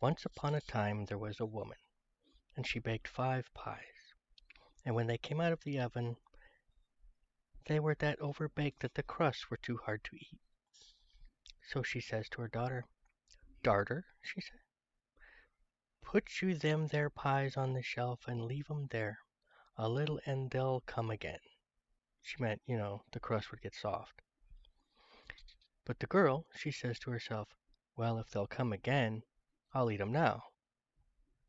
Once upon a time there was a woman, and she baked 5 pies. And when they came out of the oven, they were that overbaked that the crusts were too hard to eat. So she says to her daughter, "Darter," she said, "put you them there pies on the shelf and leave 'em there a little and they'll come again." She meant, the crust would get soft. But the girl, she says to herself, "Well, if they'll come again, I'll eat 'em now."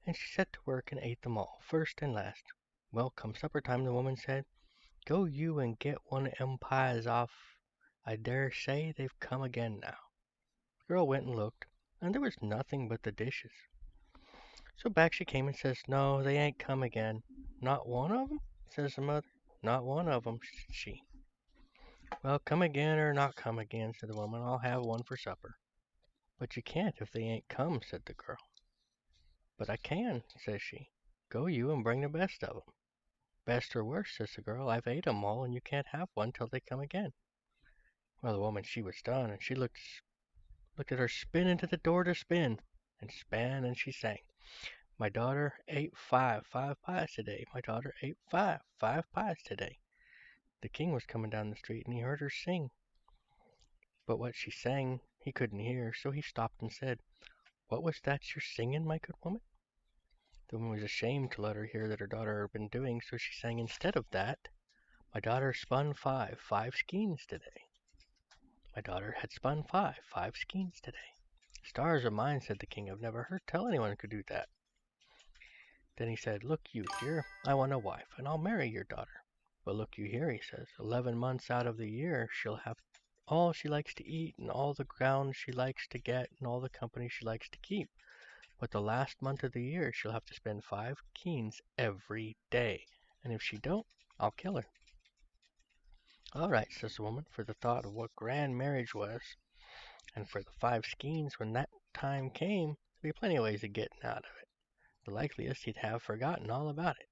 And she set to work and ate them all, first and last. Well, come supper time, the woman said, "Go you and get one of 'em pies off. I dare say they've come again now." The girl went and looked, and there was nothing but the dishes. So back she came and says, "No, they ain't come again." "Not one of 'em?" says the mother. "Not one of 'em," said she. "Well, come again or not come again," said the woman, "I'll have one for supper." "But you can't if they ain't come," said the girl. "But I can," says she. "Go you and bring the best of 'em." "Best or worst," says the girl, "I've ate 'em all, and you can't have one till they come again." Well, the woman she was done, and she looked at her spin into the door to spin, and span, and she sang, "My daughter ate five pies today. My daughter ate five pies today." The king was coming down the street, and he heard her sing, but what she sang he couldn't hear, so he stopped and said, "What was that you're singing, my good woman?" The woman was ashamed to let her hear that her daughter had been doing, so she sang instead of that, "My daughter spun five skeins today." My daughter had spun five skeins today. "Stars of mine," said the king, "I've never heard tell anyone could do that." Then he said, "Look you here, I want a wife, and I'll marry your daughter. But look you here," he says, 11 months out of the year she'll have all she likes to eat, and all the ground she likes to get, and all the company she likes to keep. But the last month of the year she'll have to spend 5 skeins every day, and if she don't, I'll kill her." "All right," says the woman, for the thought of what grand marriage was, and for the 5 skeins when that time came, there'd be plenty of ways of getting out of it. The likeliest he'd have forgotten all about it.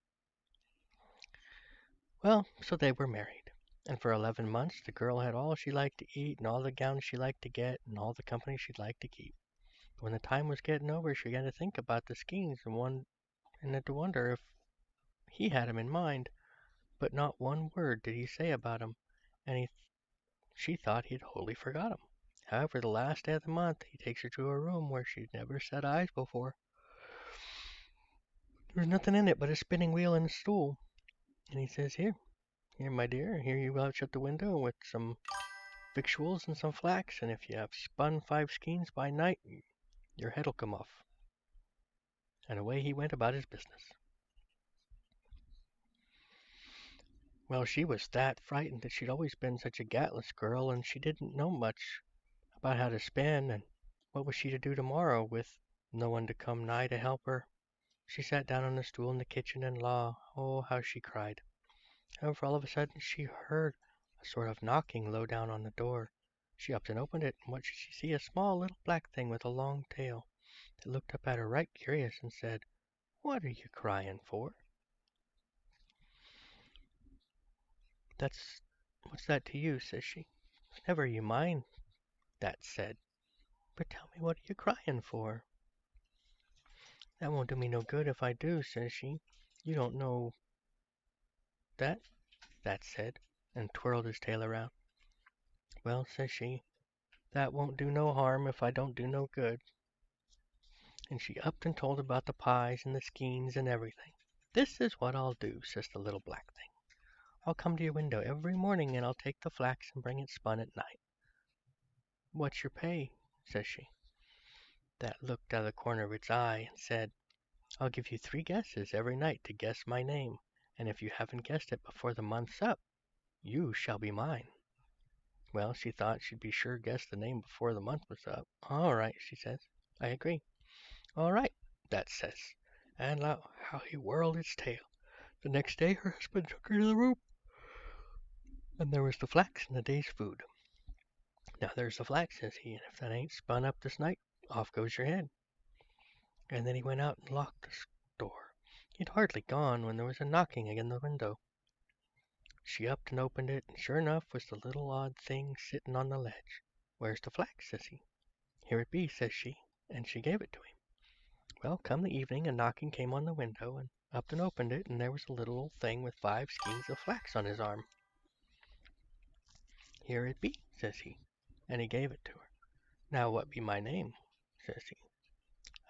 Well, so they were married, and for 11 months the girl had all she liked to eat, and all the gowns she liked to get, and all the company she'd like to keep. But when the time was getting over, she began to think about the skeins and then to wonder if he had 'em in mind, but not one word did he say about 'em, and she thought he'd wholly forgot 'em. However, the last day of the month he takes her to a room where she'd never set eyes before. There was nothing in it but a spinning wheel and a stool, and he says, Here, my dear, here you go out shut the window with some victuals and some flax, and if you have spun 5 skeins by night, your head'll come off." And away he went about his business. Well, she was that frightened that she'd always been such a gatless girl, and she didn't know much about how to spin, and what was she to do tomorrow with no one to come nigh to help her. She sat down on a stool in the kitchen, and oh, how she cried. However, all of a sudden she heard a sort of knocking low down on the door. She upped and opened it, and what should she see? A small little black thing with a long tail that looked up at her right curious and said, "What are you crying for?" "That's what's that to you?" says she. "It's never you mind," that said. "But tell me, what are you crying for?" "That won't do me no good if I do," says she. "You don't know that," that said, and twirled his tail around. "Well," says she, "that won't do no harm if I don't do no good." And she upped and told about the pies and the skeins and everything. "This is what I'll do," says the little black thing. "I'll come to your window every morning, and I'll take the flax and bring it spun at night." "What's your pay?" says she. That looked out of the corner of its eye and said, "I'll give you 3 guesses every night to guess my name, and if you haven't guessed it before the month's up, you shall be mine." Well, she thought she'd be sure guess the name before the month was up. "All right," she says, "I agree." "All right," that says, and how he whirled its tail. The next day her husband took her to the room, and there was the flax and the day's food. "Now there's the flax," says he, "and if that ain't spun up this night, off goes your head." And then he went out and locked the door. He'd hardly gone when there was a knocking again the window. She upped and opened it, and sure enough was the little odd thing sitting on the ledge. "Where's the flax?" says he. "Here it be," says she, and she gave it to him. Well, come the evening, a knocking came on the window, and Upton opened it, and there was a little old thing with 5 skeins of flax on his arm. "Here it be," says he, and he gave it to her. "Now what be my name?" says he.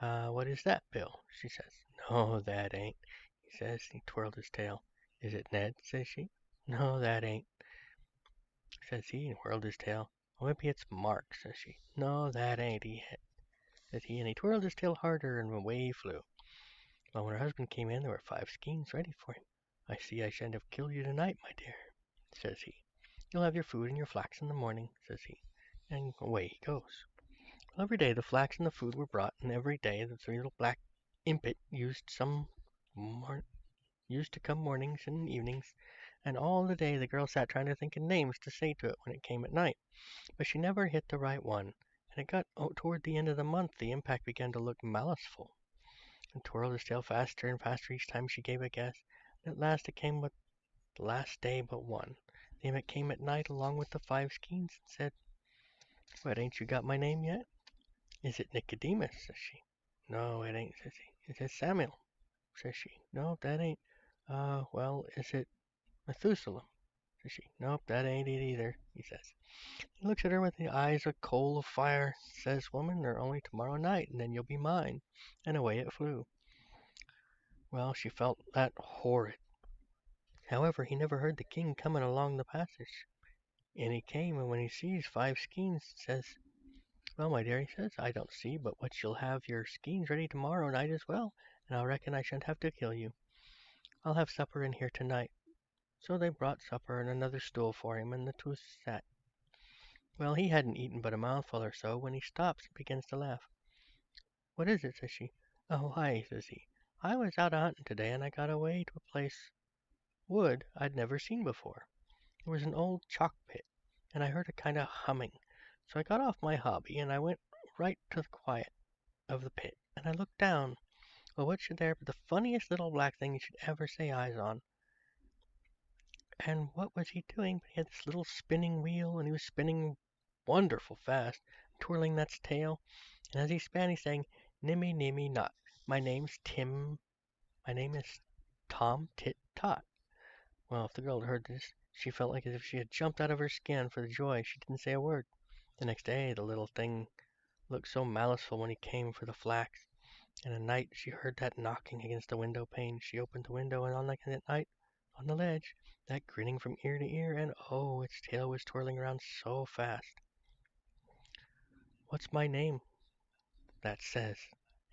What is that, Bill?" she says. "No, that ain't," he says. He twirled his tail. "Is it Ned?" says she. "No, that ain't," says he, and whirled his tail. "Well, maybe it's Mark," says she. "No, that ain't he," says he, and he twirled his tail harder, and away he flew. Well, when her husband came in, there were 5 skeins ready for him. "I see I shan't have killed you tonight, my dear," says he. "You'll have your food and your flax in the morning," says he, and away he goes. Well, every day the flax and the food were brought, and every day the 3 little black impet used to come mornings and evenings, and all the day the girl sat trying to think of names to say to it when it came at night, but she never hit the right one, and it got toward the end of the month the impact began to look maliceful, and twirled his tail faster and faster each time she gave a guess, and at last it came with the last day but one. The imp came at night along with the 5 skeins, and said, "What, ain't you got my name yet?" "Is it Nicodemus?" says she. "No, it ain't," says he. "Is it Samuel?" says she. "No, that ain't." Well, is it Methuselah?" says she. "Nope, that ain't it either," he says. He looks at her with the eyes of coal of fire, says, "Woman, they're only tomorrow night, and then you'll be mine." And away it flew. Well, she felt that horrid. However, he never heard the king coming along the passage. In he came, and when he sees 5 skeins, says, "Well, my dear," he says, "I don't see but what you'll have your skeins ready tomorrow night as well, and I reckon I shan't have to kill you. I'll have supper in here tonight." So they brought supper and another stool for him, and the two sat. Well, he hadn't eaten but a mouthful or so when he stops and begins to laugh. "What is it?" says she. "Oh, why," says he, "I was out a hunting today, and I got away to a place wood I'd never seen before. There was an old chalk pit, and I heard a kind of humming. So I got off my hobby, and I went right to the quiet of the pit, and I looked down. Well, what should there but the funniest little black thing you should ever say eyes on. And what was he doing? But he had this little spinning wheel, and he was spinning wonderful fast, twirling that tail. And as he span, he's saying, 'Nimmy, nimmy, not. My name's Tim. My name is Tom Tit Tot.'" Well, if the girl had heard this, she felt like as if she had jumped out of her skin for the joy. She didn't say a word. The next day, the little thing looked so maliceful when he came for the flax. And at night she heard that knocking against the window pane. She opened the window, and on that night, on the ledge, that grinning from ear to ear, and oh, its tail was twirling around so fast. "What's my name?" that says,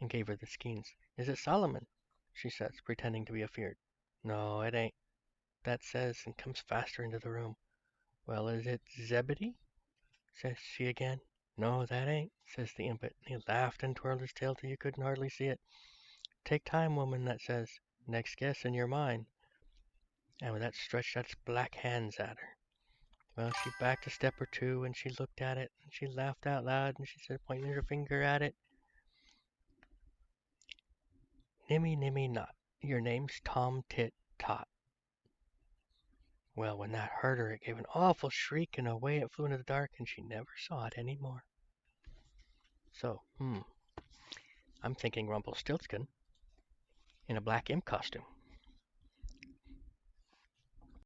and gave her the skeins. "Is it Solomon?" she says, pretending to be afeard. "No, it ain't," that says, and comes faster into the room. "Well, is it Zebedee?" says she again. "No, that ain't," says the impet, and he laughed and twirled his tail till you couldn't hardly see it. "Take time, woman," that says. "Next guess and you're mine." And with that stretched out its black hands at her. Well, she backed a step or two, and she looked at it, and she laughed out loud, and she said, pointing her finger at it, "Nimmy, nimmy, not. Your name's Tom Tit Tot." Well, when that hurt her, it gave an awful shriek, and away it flew into the dark, and she never saw it any more. So, I'm thinking Rumpelstiltskin in a black imp costume.